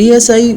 ASI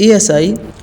ASI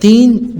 3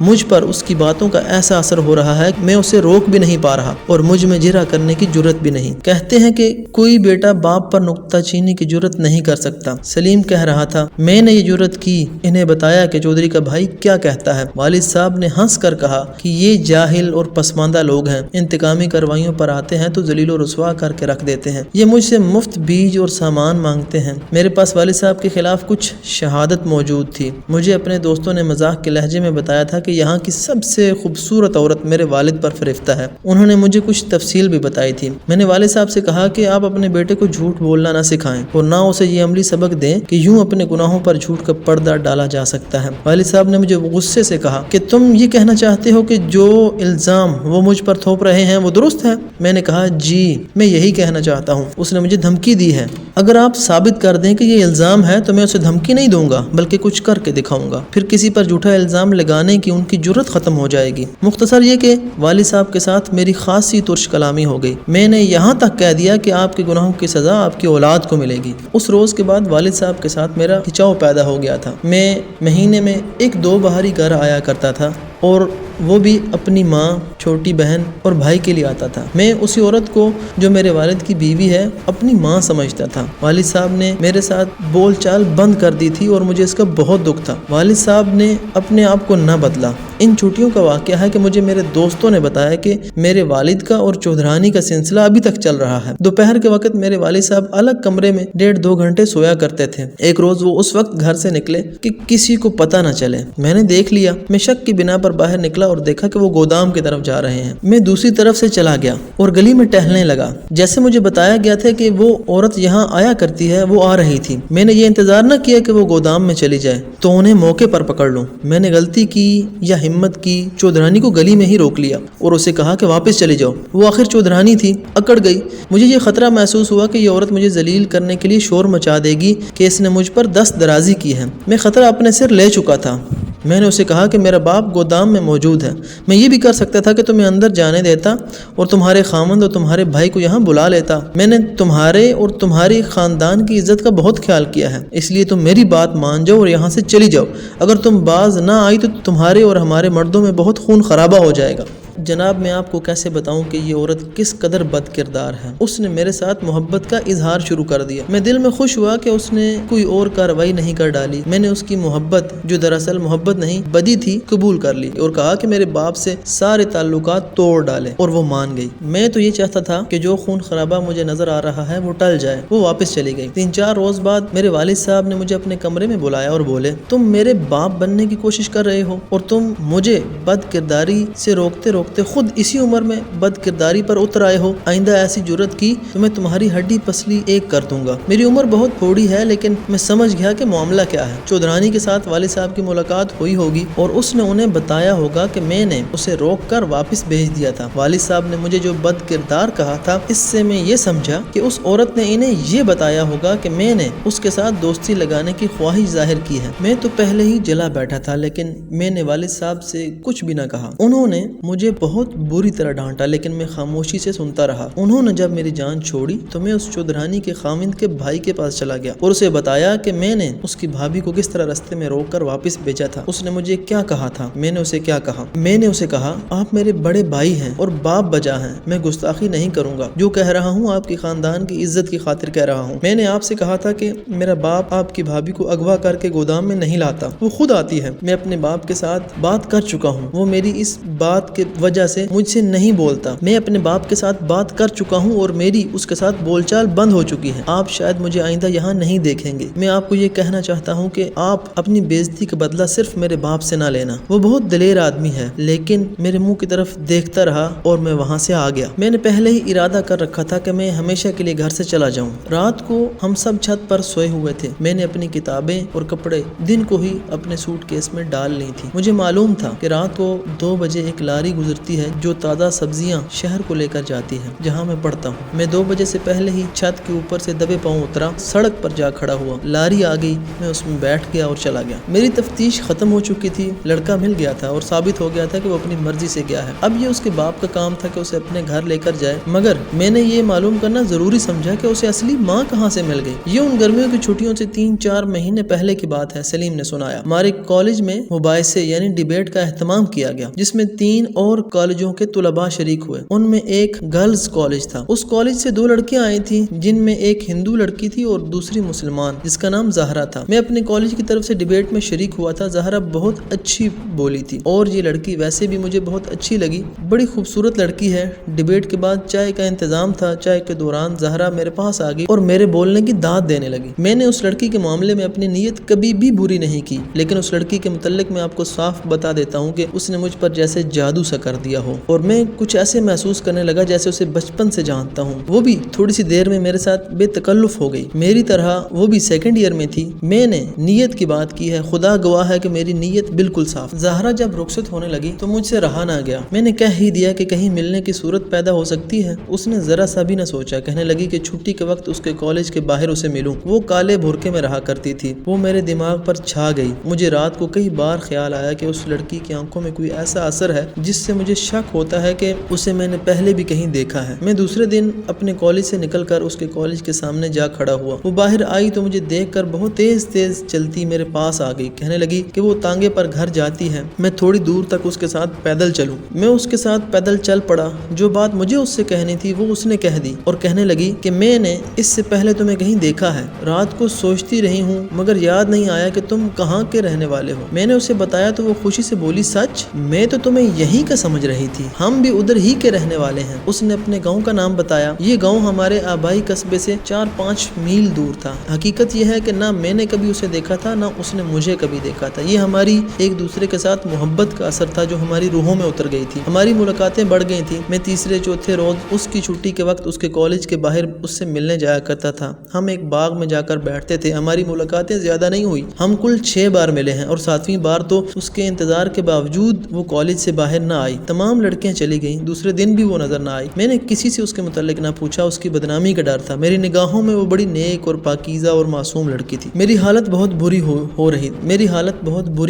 مجھ پر اس کی باتوں کا ایسا اثر ہو رہا ہے کہ میں اسے روک بھی نہیں پا رہا اور مجھ میں جرح کرنے کی جرت بھی نہیں. کہتے ہیں کہ کوئی بیٹا باپ پر نکتہ چینی کی جرت نہیں کر سکتا. سلیم کہہ رہا تھا, میں نے یہ جرت کی, انہیں بتایا کہ چودھری کا بھائی کیا کہتا ہے. والد صاحب نے ہنس کر کہا کہ یہ جاہل اور پسماندہ لوگ ہیں, انتقامی کاروائیوں پر آتے ہیں تو ذلیل و رسوا کر کے رکھ دیتے ہیں. یہ مجھ سے مفت بیج اور سامان مانگتے ہیں. میرے پاس والد صاحب کے خلاف کچھ شہادت موجود تھی. مجھے اپنے دوستوں نے مذاق کے لہجے میں بتایا تھا کہ یہاں کی سب سے خوبصورت عورت میرے والد پر فریفتہ ہے. انہوں نے مجھے کچھ تفصیل بھی بتائی تھی. میں نے والد صاحب سے کہا کہ آپ اپنے بیٹے کو جھوٹ بولنا نہ سکھائیں اور نہ اسے یہ عملی سبق دیں کہ یوں اپنے گناہوں پر جھوٹ کا پردہ ڈالا جا سکتا ہے. والد صاحب نے مجھے غصے سے کہا کہ تم یہ کہنا چاہتے ہو کہ جو الزام وہ مجھ پر تھوپ رہے ہیں وہ درست ہے؟ میں نے کہا جی میں یہی کہنا چاہتا ہوں. اس نے مجھے دھمکی دی ہے. اگر آپ ثابت کر دیں کہ یہ الزام ہے تو میں اسے دھمکی نہیں دوں گا بلکہ کچھ کر کے دکھاؤں گا. پھر کسی پر جھوٹا الزام لگانے کی ان کی جرت ختم ہو جائے گی. مختصر یہ کہ والد صاحب کے ساتھ میری خاصی ترش کلامی ہو گئی. میں نے یہاں تک کہہ دیا کہ آپ کے گناہوں کی سزا آپ کی اولاد کو ملے گی. اس روز کے بعد والد صاحب کے ساتھ میرا کھچاؤ پیدا ہو گیا تھا. میں مہینے میں 1-2 بار گھر آیا کرتا تھا اور وہ بھی اپنی ماں, چھوٹی بہن اور بھائی کے لیے آتا تھا. میں اسی عورت کو جو میرے والد کی بیوی ہے اپنی ماں سمجھتا تھا. والد صاحب نے میرے ساتھ بول چال بند کر دی تھی اور مجھے اس کا بہت دکھ تھا. والد صاحب نے اپنے آپ کو نہ بدلا. ان چھٹیوں کا واقعہ ہے کہ مجھے میرے دوستوں نے بتایا کہ میرے والد کا اور چودھرانی کا سلسلہ ابھی تک چل رہا ہے. دوپہر کے وقت میرے والد صاحب الگ کمرے میں 1.5-2 گھنٹے سویا کرتے تھے. ایک روز وہ اس وقت گھر سے نکلے کہ کسی کو پتہ نہ چلے. میں نے دیکھ لیا. میں شک کی بنا پر باہر نکلا اور دیکھا کہ وہ گودام کی طرف جا رہے ہیں. میں دوسری طرف سے چلا گیا اور گلی میں ٹہلنے لگا. جیسے مجھے بتایا گیا تھا کہ وہ عورت یہاں آیا کرتی ہے وہ آ رہی تھی. میں نے یہ انتظار نہ کیا کہ وہ گودام میں چلی جائے تو انہیں موقع پر پکڑ لوں. میں نے غلطی کی یا ہمت کی, چودھرانی کو گلی میں ہی روک لیا اور اسے کہا کہ واپس چلی جاؤ. وہ آخر چودھرانی تھی, اکڑ گئی. مجھے یہ خطرہ محسوس ہوا کہ یہ عورت مجھے ذلیل کرنے کے لیے شور مچا دے گی کہ اس نے مجھ پر دست درازی کی ہے. میں خطرہ اپنے سر لے چکا تھا. میں نے اسے کہا کہ میرا باپ گودام میں موجود ہے. میں یہ بھی کر سکتا تھا کہ تمہیں اندر جانے دیتا اور تمہارے خامند اور تمہارے بھائی کو یہاں بلا لیتا. میں نے تمہارے اور تمہاری خاندان کی عزت کا بہت خیال کیا ہے, اس لیے تم میری بات مان جاؤ اور یہاں سے چلی جاؤ. اگر تم باز نہ آئی تو تمہارے اور ہمارے مردوں میں بہت خون خرابہ ہو جائے گا. جناب میں آپ کو کیسے بتاؤں کہ یہ عورت کس قدر بد کردار ہے. اس نے میرے ساتھ محبت کا اظہار شروع کر دیا. میں دل میں خوش ہوا کہ اس نے کوئی اور کارروائی نہیں کر ڈالی. میں نے اس کی محبت, جو دراصل محبت نہیں بدی تھی, قبول کر لی اور کہا کہ میرے باپ سے سارے تعلقات توڑ ڈالے, اور وہ مان گئی. میں تو یہ چاہتا تھا کہ جو خون خرابہ مجھے نظر آ رہا ہے وہ ٹل جائے. وہ واپس چلی گئی. 3-4 روز بعد میرے والد صاحب نے مجھے اپنے کمرے میں بلایا اور بولے, تم میرے باپ بننے کی کوشش کر رہے ہو اور تم مجھے بد کرداری سے روکتے روکتے خود اسی عمر میں بد کرداری پر اتر آئے ہو. آئندہ ایسی جرت کی تو میں تمہاری ہڈی پسلی ایک کر دوں گا. میری عمر بہت تھوڑی ہے لیکن میں سمجھ گیا کہ معاملہ کیا ہے. چودھرانی کے ساتھ والد صاحب کی ملاقات ہوئی ہوگی اور اس نے انہیں بتایا ہوگا کہ میں نے اسے روک کر واپس بھیج دیا تھا. والد صاحب نے مجھے جو بد کردار کہا تھا, اس سے میں یہ سمجھا کہ اس عورت نے انہیں یہ بتایا ہوگا کہ میں نے اس کے ساتھ دوستی لگانے کی خواہش ظاہر کی ہے. میں تو پہلے ہی جلا بیٹھا تھا لیکن میں نے والد صاحب سے کچھ بھی نہ کہا. انہوں نے مجھے بہت بری طرح ڈانٹا لیکن میں خاموشی سے سنتا رہا. انہوں نے جب میری جان چھوڑی تو میں اس چودھرانی کے خاوند کے بھائی کے پاس چلا گیا اور اسے بتایا کہ میں نے اس کی بھابھی کو کس طرح رستے میں روک کر واپس بھیجا تھا. اس نے مجھے کیا کہا تھا. میں نے اسے کیا کہا. میں نے اسے کہا, آپ میرے بڑے بھائی ہیں اور باپ بجا ہیں. میں گستاخی نہیں کروں گا. جو کہہ رہا ہوں آپ کے خاندان کی عزت کی خاطر کہہ رہا ہوں. میں نے آپ سے کہا تھا کہ میرا باپ آپ کی بھابھی کو اغوا کر کے گودام میں نہیں لاتا, وہ خود آتی ہے. میں اپنے باپ کے ساتھ بات کر چکا ہوں. وہ میری اس بات کے وجہ سے مجھ سے نہیں بولتا. میں اپنے باپ کے ساتھ بات کر چکا ہوں اور میری اس کے ساتھ بول چال بند ہو چکی ہے. آپ شاید مجھے آئندہ یہاں نہیں دیکھیں گے. میں آپ کو یہ کہنا چاہتا ہوں کہ آپ اپنی بےعزتی کا بدلہ صرف میرے باپ سے نہ لینا. وہ بہت دلیر آدمی ہے لیکن میرے منہ کی طرف دیکھتا رہا اور میں وہاں سے آ گیا. میں نے پہلے ہی ارادہ کر رکھا تھا کہ میں ہمیشہ کے لیے گھر سے چلا جاؤں. رات کو ہم سب چھت پر سوئے ہوئے تھے. میں نے اپنی کتابیں اور کپڑے دن کو ہی اپنے سوٹ کیس میں ڈال لی تھی. مجھے معلوم تھا کہ رات کو 2 بجے ایک لاری گزر گزرتی ہے جو تازہ سبزیاں شہر کو لے کر جاتی ہے جہاں میں پڑھتا ہوں۔ میں 2 بجے سے پہلے ہی چھت کے اوپر سے دبے پاؤں اترا، سڑک پر جا کھڑا ہوا، لاری آ گئی، میں اس میں بیٹھ گیا اور چلا گیا۔ میری تفتیش ختم ہو چکی تھی، لڑکا مل گیا تھا اور ثابت ہو گیا تھا کہ وہ اپنی مرضی سے گیا ہے۔ اب یہ اس کے باپ کا کام تھا کہ اسے اپنے گھر لے کر جائے، مگر میں نے یہ معلوم کرنا ضروری سمجھا کہ اسے اصلی ماں کہاں سے مل گئی۔ یہ ان گرمیوں کی چھٹیوں سے 3-4 مہینے پہلے کی بات ہے، سلیم نے سنایا۔ ہمارے کالج میں مباحثے یعنی ڈیبیٹ کا اہتمام کیا گیا جس میں 3 اور کالجوں کے طلباء شریک ہوئے۔ ان میں ایک گرلز کالج تھا۔ اس کالج سے 2 لڑکیاں آئی تھیں جن میں ایک ہندو لڑکی تھی اور دوسری مسلمان جس کا نام زہرا تھا۔ میں اپنے کالج کی طرف سے ڈیبیٹ میں شریک ہوا تھا۔ زہرا بہت اچھی بولی تھی اور یہ لڑکی ویسے بھی مجھے بہت اچھی لگی، بڑی خوبصورت لڑکی ہے۔ ڈیبیٹ کے بعد چائے کا انتظام تھا۔ چائے کے دوران زہرا میرے پاس آ گئی اور میرے بولنے کی داد دینے لگی۔ میں نے اس لڑکی کے معاملے میں اپنی نیت کبھی بھی بری نہیں کی، لیکن اس لڑکی کے متعلق میں آپ کو صاف بتا دیتا ہوں کہ اس نے مجھ پر جیسے جادو سا کر دیا ہو اور میں کچھ ایسے محسوس کرنے لگا جیسے اسے بچپن سے جانتا ہوں۔ وہ بھی تھوڑی سی دیر میں میرے ساتھ بے تکلف ہو گئی، میری طرح وہ بھی سیکنڈ ایئر میں تھی۔ میں نے نیت کی بات کی ہے، خدا گواہ ہے کہ میری نیت بالکل صاف۔ زہرا جب رخصت ہونے لگی تو مجھ سے رہا نہ گیا، میں نے کہہ ہی دیا کہ کہیں ملنے کی صورت پیدا ہو سکتی ہے۔ اس نے ذرا سا بھی نہ سوچا، کہنے لگی کہ چھٹی کے وقت اس کے کالج کے باہر اسے ملوں۔ وہ کالے بھرکے میں رہا کرتی تھی، وہ میرے دماغ پر چھا گئی۔ مجھے رات کو کئی بار خیال آیا کہ اس لڑکی کی آنکھوں میں کوئی ایسا اثر ہے جس سے مجھے شک ہوتا ہے کہ اسے میں نے پہلے بھی کہیں دیکھا ہے۔ میں دوسرے دن اپنے کالج سے نکل کر اس کے کالج کے سامنے جا کھڑا ہوا۔ وہ باہر آئی تو مجھے دیکھ کر بہت تیز تیز چلتی میرے پاس آ گئی، کہنے لگی کہ وہ تانگے پر گھر جاتی ہے، میں تھوڑی دور تک اس کے ساتھ پیدل چلوں۔ میں اس کے ساتھ پیدل چل پڑا۔ جو بات مجھے اس سے کہنی تھی وہ اس نے کہہ دی اور کہنے لگی کہ میں نے اس سے پہلے تمہیں کہیں دیکھا ہے، رات کو سوچتی رہی ہوں مگر یاد نہیں آیا کہ تم کہاں کے رہنے والے ہو۔ میں نے اسے بتایا تو وہ خوشی سے بولی، سچ؟ میں تو تمہیں یہیں کا سمجھ رہی تھی، ہم بھی ادھر ہی کے رہنے والے ہیں۔ اس نے اپنے گاؤں کا نام بتایا۔ یہ گاؤں ہمارے آبائی قصبے سے 4-5 میل دور تھا۔ حقیقت یہ ہے کہ نہ میں نے کبھی اسے دیکھا تھا نہ اس نے مجھے کبھی دیکھا تھا۔ یہ ہماری ایک دوسرے کے ساتھ محبت کا اثر تھا جو ہماری روحوں میں اتر گئی تھی۔ ہماری ملاقاتیں بڑھ گئی تھیں۔ میں تیسرے چوتھے روز اس کی چھٹی کے وقت اس کے کالج کے باہر اس سے ملنے جایا کرتا تھا۔ ہم ایک باغ میں جا کر بیٹھتے تھے۔ ہماری ملاقاتیں زیادہ نہیں ہوئی، ہم کل 6 بار ملے ہیں اور 7ویں بار تو اس کے انتظار کے باوجود وہ کالج سے باہر نہ آئی۔ تمام لڑکیاں چلی گئیں، دوسرے دن بھی وہ نظر نہ آئی۔ میں نے کسی سے اس کے متعلق نہ پوچھا، اس کی بدنامی کا ڈر تھا۔ میری نگاہوں میں وہ بڑی نیک اور پاکیزہ اور معصوم لڑکی تھی۔ میری حالت بہت بری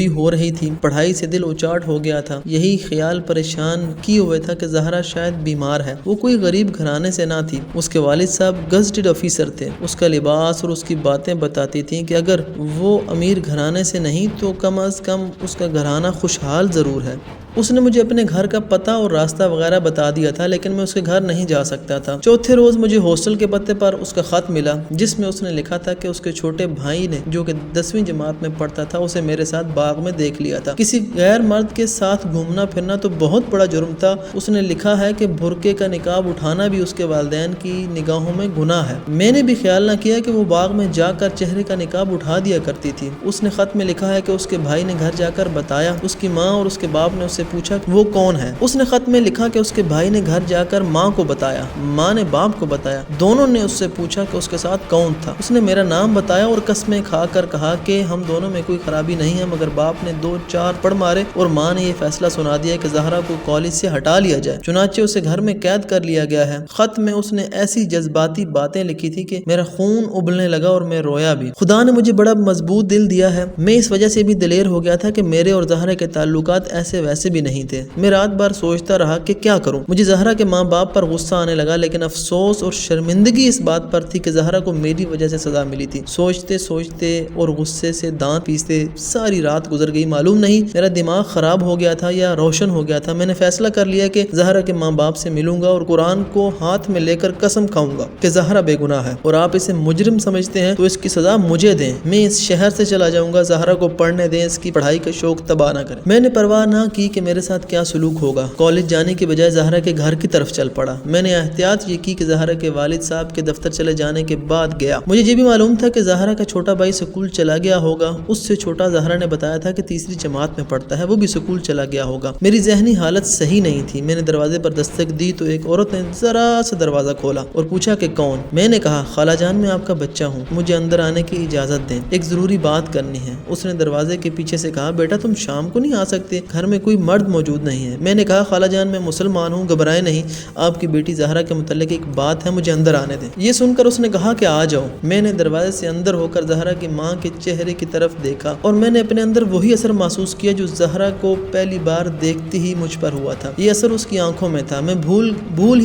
ہو رہی تھی۔ پڑھائی سے دل اچاٹ ہو گیا تھا۔ یہی خیال پریشان کیے ہوئے تھا کہ زہرا شاید بیمار ہے۔ وہ کوئی غریب گھرانے سے نہ تھی، اس کے والد صاحب گزٹڈ آفیسر تھے۔ اس کا لباس اور اس کی باتیں بتاتی تھیں کہ اگر وہ امیر گھرانے سے نہیں تو کم از کم اس کا گھرانہ خوشحال ضرور ہے۔ اس نے مجھے اپنے گھر کا پتہ اور راستہ وغیرہ بتا دیا تھا، لیکن میں اس کے گھر نہیں جا سکتا تھا۔ چوتھے روز مجھے ہاسٹل کے پتے پر اس کا خط ملا جس میں اس نے لکھا تھا کہ اس کے چھوٹے بھائی نے جو کہ 10ویں جماعت میں پڑھتا تھا اسے میرے ساتھ باغ میں دیکھ لیا تھا۔ کسی غیر مرد کے ساتھ گھومنا پھرنا تو بہت بڑا جرم تھا۔ اس نے لکھا ہے کہ برقعے کا نقاب اٹھانا بھی اس کے والدین کی نگاہوں میں گناہ ہے۔ میں نے بھی خیال نہ کیا کہ وہ باغ میں جا کر چہرے کا نقاب اٹھا دیا کرتی تھی۔ اس نے خط میں لکھا ہے کہ اس کے بھائی نے گھر جا کر بتایا۔ اس کی ماں اور اس کے باپ نے اس سے پوچھا وہ کون ہے۔ اس نے خط میں لکھا کہ اس کے بھائی نے گھر جا کر ماں کو بتایا، ماں نے باپ کو بتایا، دونوں نے اس سے پوچھا کہ اس کے ساتھ کون تھا۔ اس نے میرا نام بتایا اور قسمیں کھا کر کہا کہ ہم دونوں میں کوئی خرابی نہیں ہے، مگر باپ نے 2-4 پڑ مارے اور ماں نے یہ فیصلہ سنا دیا کہ زہرا کو کالج سے ہٹا لیا جائے، چنانچہ اسے گھر میں قید کر لیا گیا ہے۔ خط میں اس نے ایسی جذباتی باتیں لکھی تھی کہ میرا خون ابلنے لگا اور میں رویا بھی۔ خدا نے مجھے بڑا مضبوط دل دیا ہے۔ میں اس وجہ سے بھی دلیر ہو گیا تھا کہ میرے اور زہرا کے تعلقات ایسے ویسے بھی نہیں تھے۔ میں رات بھر سوچتا رہا کہ کیا کروں۔ مجھے زہرا کے ماں باپ پر غصہ آنے لگا، لیکن افسوس اور شرمندگی اس بات پر تھی کہ زہرا کو میری وجہ سے سزا ملی تھی۔ سوچتے اور غصے سے دانت پیستے ساری رات گزر گئی۔ معلوم نہیں میرا دماغ خراب ہو گیا تھا یا روشن ہو گیا تھا۔ میں نے فیصلہ کر لیا کہ زہرا کے ماں باپ سے ملوں گا اور قرآن کو ہاتھ میں لے کر قسم کھاؤں گا کہ زہرا بے گناہ ہے اور آپ اسے مجرم سمجھتے ہیں تو اس کی سزا مجھے دیں۔ میں اس شہر سے چلا جاؤں گا، زہرا کو پڑھنے دیں، اس کی پڑھائی کا شوق تباہ نہ کریں۔ میں نے پرواہ نہ کی کہ میرے ساتھ کیا سلوک ہوگا۔ کالج جانے کے بجائے زہرا کے گھر کی طرف چل پڑا۔ میں نے احتیاط یہ کی کہ زہرا کے والد صاحب کے دفتر چلے جانے کے بعد گیا۔ مجھے یہ بھی معلوم تھا کہ زہرا کا چھوٹا بھائی سکول چلا گیا ہوگا۔ اس سے چھوٹا زہرا نے بتایا تھا کہ تیسری جماعت میں پڑھتا ہے، وہ بھی سکول چلا گیا ہوگا۔ میری ذہنی حالت صحیح نہیں تھی۔ میں نے دروازے پر دستک دی تو ایک عورت نے ذرا سا دروازہ کھولا اور پوچھا کہ کون؟ میں نے کہا خالہ جان میں آپ کا بچہ ہوں، مجھے اندر آنے کی اجازت دیں، ایک ضروری بات کرنی ہے۔ اس نے دروازے کے پیچھے سے کہا بیٹا تم شام کو نہیں آ سکتے، گھر میں کوئی مرد موجود نہیں ہے۔ میں نے کہا خالہ جان میں مسلمان ہوں، گھبرائیں نہیں، آپ کی بیٹی زہرا کے متعلق ایک بات ہے، مجھے اندر آنے دیں۔ یہ سن کر اس نے کہا کہ آ جاؤ۔ میں نے دروازے سے اندر ہو کر زہرا کی ماں کے چہرے کی طرف دیکھا اور میں نے اپنے اندر وہی اثر محسوس کیا جو زہرا کو پہلی بار دیکھتے ہی مجھ پر ہوا تھا۔ یہ اثر اس کی آنکھوں میں تھا۔ میں بھول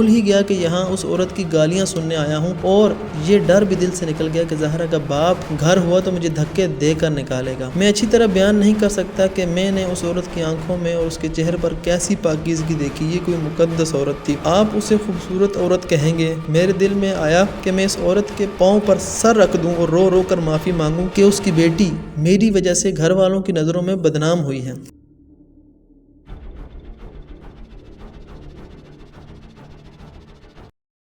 ہی گیا کہ یہاں اس عورت کی گالیاں سننے آیا ہوں، اور یہ ڈر بھی دل سے نکل گیا کہ زہرا کا باپ گھر ہوا تو مجھے دھکے دے کر نکالے گا۔ میں اچھی طرح بیان نہیں کر سکتا کہ میں نے اس عورت کی آنکھوں میں اور اس کے چہرے پر کیسی پاکیزگی دیکھی۔ یہ کوئی مقدس عورت تھی۔ آپ اسے خوبصورت عورت کہیں گے۔ میرے دل میں آیا کہ میں اس عورت کے پاؤں پر سر رکھ دوں اور رو رو کر معافی مانگوں کہ اس کی بیٹی میری وجہ سے گھر والوں کی نظروں میں بدنام ہوئی ہے۔